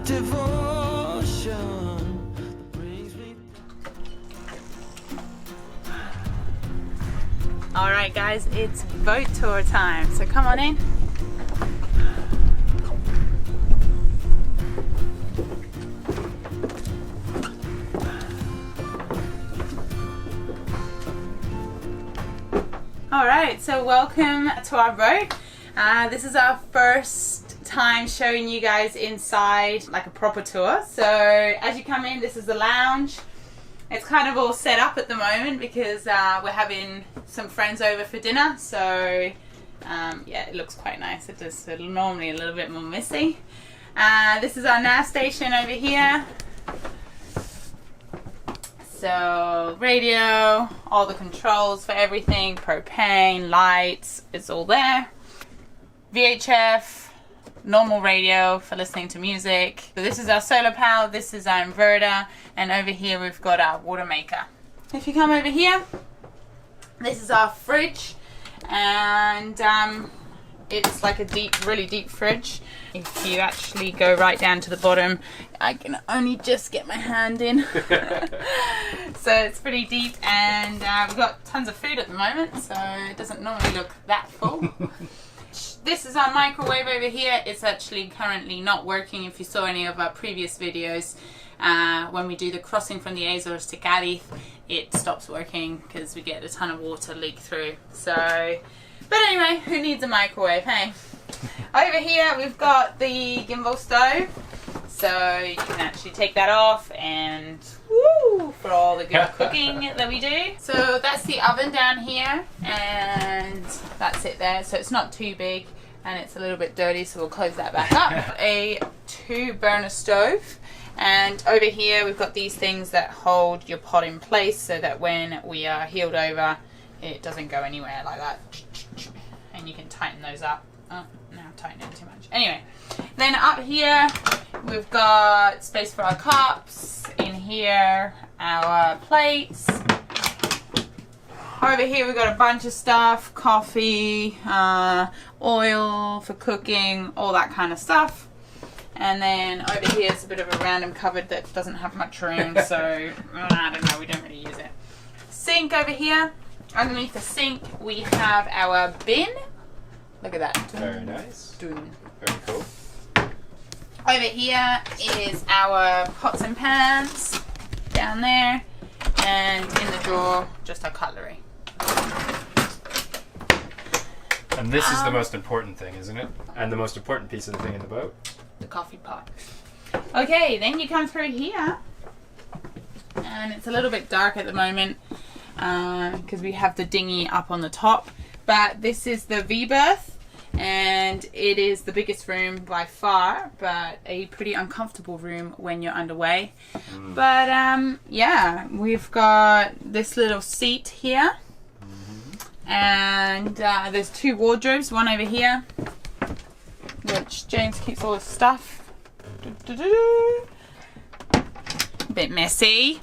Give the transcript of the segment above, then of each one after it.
devotion that brings me. All right, guys, it's boat tour time. So come on in. Alright, so welcome to our boat. This is our first time showing you guys inside like a proper tour. So as you come in, this is the lounge. It's kind of all set up at the moment because we're having some friends over for dinner. So yeah, it looks quite nice. It is normally a little bit more messy. This is our nav station over here. So radio, all the controls for everything, propane, lights, it's all there. VHF, normal radio for listening to music. So this is our solar panel, this is our inverter, and over here we've got our water maker. If you come over here, this is our fridge, and it's like a really deep fridge. If you actually go right down to the bottom, I can only just get my hand in. So it's pretty deep, and we've got tons of food at the moment, so it doesn't normally look that full. This is our microwave over here. It's actually currently not working. If you saw any of our previous videos, when we do the crossing from the Azores to Cadiz, it stops working because we get a ton of water leak through. So, but anyway, who needs a microwave, hey? Over here we've got the Gimbal Stove, so you can actually take that off and woo for all the good cooking that we do. So that's the oven down here, and that's it there. So it's not too big and it's a little bit dirty, so we'll close that back up. A 2-burner stove, and over here we've got these things that hold your pot in place so that when we are heeled over it doesn't go anywhere like that, and you can tighten those up. Oh, now I'm tightening too much. Anyway, then up here we've got space for our cups. In here, our plates. Over here we've got a bunch of stuff, coffee, oil for cooking, all that kind of stuff. And then over here is a bit of a random cupboard that doesn't have much room, so I don't know, we don't really use it. Sink over here. Underneath the sink we have our bin. Look at that. Very nice. Dun. Very cool. Over here is our pots and pans down there, and in the drawer just our cutlery. And this is the most important thing, isn't it? And the most important piece of the thing in the boat. The coffee pot. Okay, then you come through here, and it's a little bit dark at the moment because we have the dinghy up on the top. But this is the V-berth, and it is the biggest room by far, but a pretty uncomfortable room when you're underway. But yeah, we've got this little seat here, and there's 2 wardrobes, one over here, which James keeps all his stuff. A bit messy.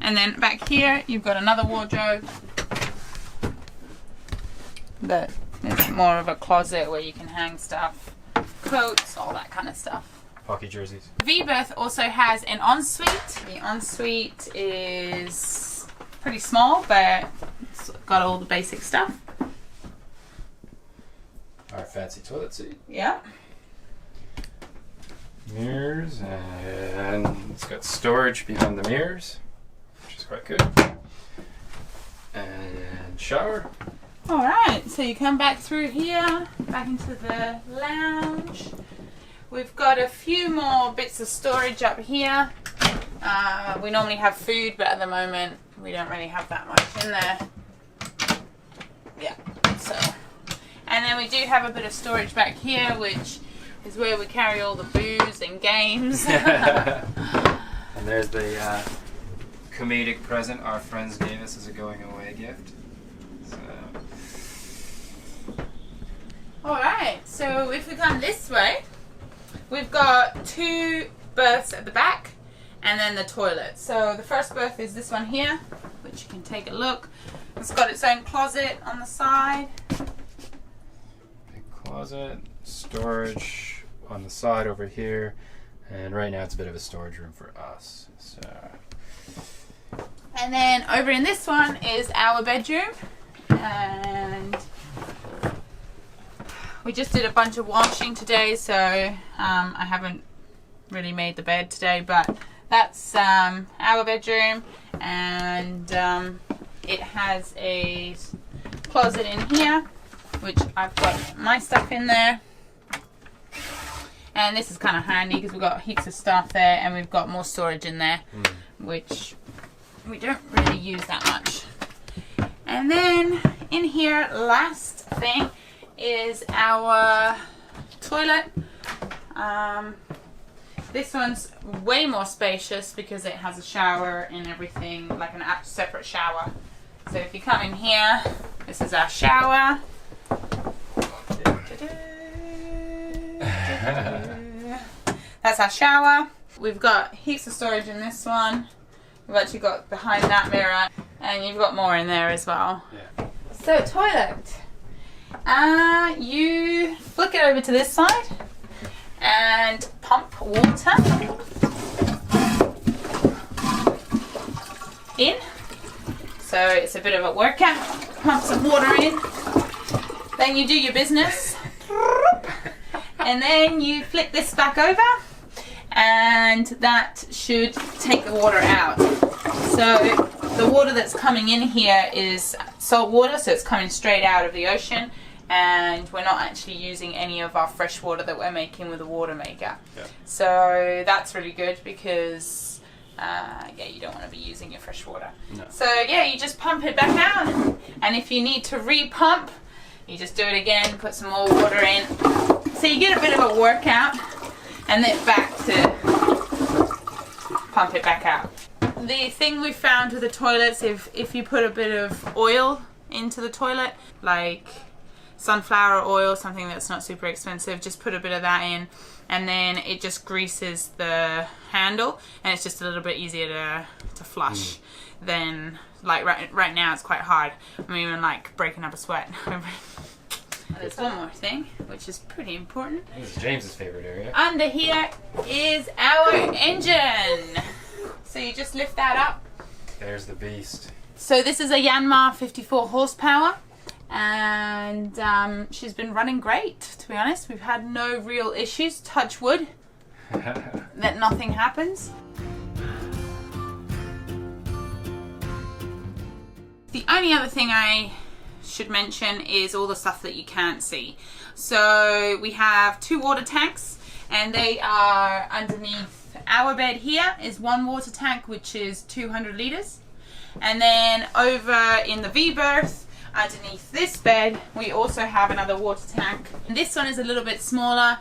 And then back here you've got another wardrobe that is more of a closet where you can hang stuff, coats, all that kind of stuff. Hockey jerseys. V-berth also has an ensuite. The ensuite is pretty small, but it's got all the basic stuff. Our fancy toilet seat. Yeah. Mirrors, and it's got storage behind the mirrors, which is quite good. And shower. Alright, so you come back through here, back into the lounge. We've got a few more bits of storage up here. We normally have food, but at the moment we don't really have that much in there. Yeah, so. And then we do have a bit of storage back here, which is where we carry all the booze and games. And there's the comedic present our friends gave us as a going away gift. So. Alright, so if we come this way, we've got 2 berths at the back and then the toilet. So the first berth is this one here, which you can take a look. It's got its own closet on the side. Big closet, storage on the side over here, And right now it's a bit of a storage room for us. So. And then over in this one is our bedroom, and we just did a bunch of washing today, so I haven't really made the bed today, but that's our bedroom, and it has a closet in here, which I've got my stuff in there. And this is kind of handy because we've got heaps of stuff there, and we've got more storage in there, which we don't really use that much. And then in here, last thing is our toilet. This one's way more spacious because it has a shower and everything, like an separate shower. So if you come in here, this is our shower. That's our shower. We've got heaps of storage in this one. We've actually got behind that mirror, and you've got more in there as well. Yeah. So toilet. You flick it over to this side and pump water in. So it's a bit of a workout. Pump some water in. Then you do your business. And then you flip this back over, and that should take the water out. So the water that's coming in here is salt water, so it's coming straight out of the ocean, and we're not actually using any of our fresh water that we're making with the water maker. Yeah. So that's really good because yeah, you don't want to be using your fresh water. No. So yeah, you just pump it back out, and if you need to re-pump, you just do it again, put some more water in. So you get a bit of a workout, and then back to pump it back out. The thing we found with the toilets, if you put a bit of oil into the toilet, like sunflower oil, something that's not super expensive, just put a bit of that in, and then it just greases the handle, and it's just a little bit easier to flush than, like right now it's quite hard. I'm even like breaking up a sweat. There's one more thing, which is pretty important. This is James's favorite area. Under here is our engine. So you just lift that up. There's the beast. So this is a Yanmar 54 horsepower, and she's been running great, to be honest. We've had no real issues, touch wood, that nothing happens. The only other thing I should mention is all the stuff that you can't see. So we have 2 water tanks, and they are underneath our bed. Here is one water tank, which is 200 litres, and then over in the V berth underneath this bed we also have another water tank. And this one is a little bit smaller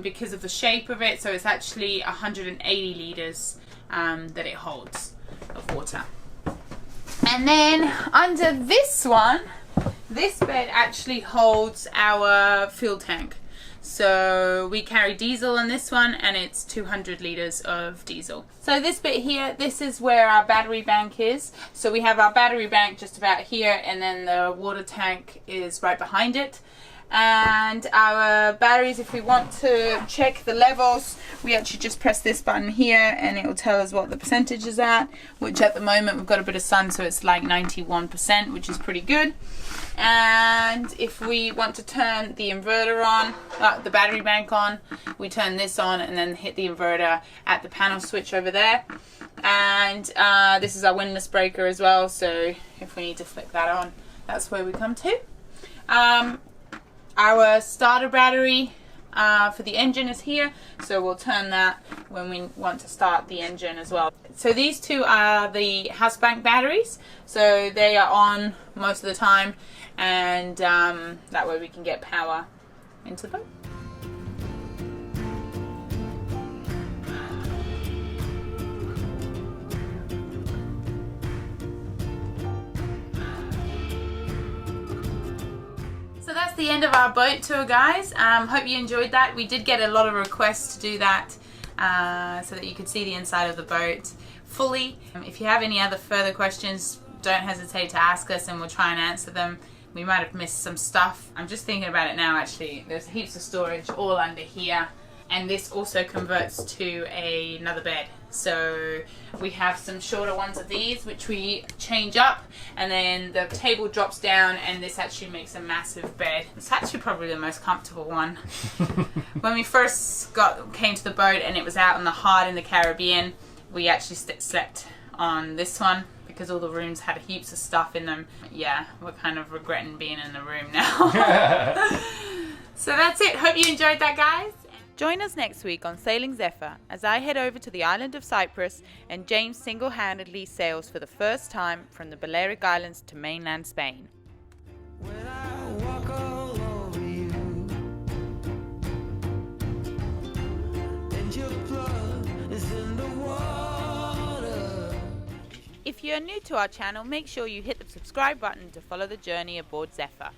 because of the shape of it, so it's actually 180 litres that it holds of water. And then under this one, this bed actually holds our fuel tank. So we carry diesel in this one, and it's 200 litres of diesel. So this bit here, this is where our battery bank is. So we have our battery bank just about here, and then the water tank is right behind it. And our batteries, if we want to check the levels, we actually just press this button here and it will tell us what the percentage is at, which at the moment we've got a bit of sun, so it's like 91%, which is pretty good. And if we want to turn the inverter on, the battery bank on, we turn this on and then hit the inverter at the panel switch over there. And this is our windlass breaker as well, so if we need to flick that on, that's where we come to. Our starter battery for the engine is here, so we'll turn that when we want to start the engine as well. So these two are the house bank batteries, so they are on most of the time, and that way we can get power into the boat. So that's the end of our boat tour, guys. Hope you enjoyed that. We did get a lot of requests to do that so that you could see the inside of the boat fully. If you have any other further questions, don't hesitate to ask us and we'll try and answer them. We might have missed some stuff. I'm just thinking about it now, actually. There's heaps of storage all under here. and this also converts to another bed. So we have some shorter ones of these which we change up, and then the table drops down, and this actually makes a massive bed. It's actually probably the most comfortable one. When we first came to the boat and it was out in the heart in the Caribbean, we actually slept on this one because all the rooms had heaps of stuff in them. Yeah, we're kind of regretting being in the room now. So that's it. Hope you enjoyed that, guys. Join us next week on Sailing Zephyr as I head over to the island of Cyprus and James single-handedly sails for the first time from the Balearic Islands to mainland Spain. When I walk all over you, and your blood is in the water. If you are new to our channel, make sure you hit the subscribe button to follow the journey aboard Zephyr.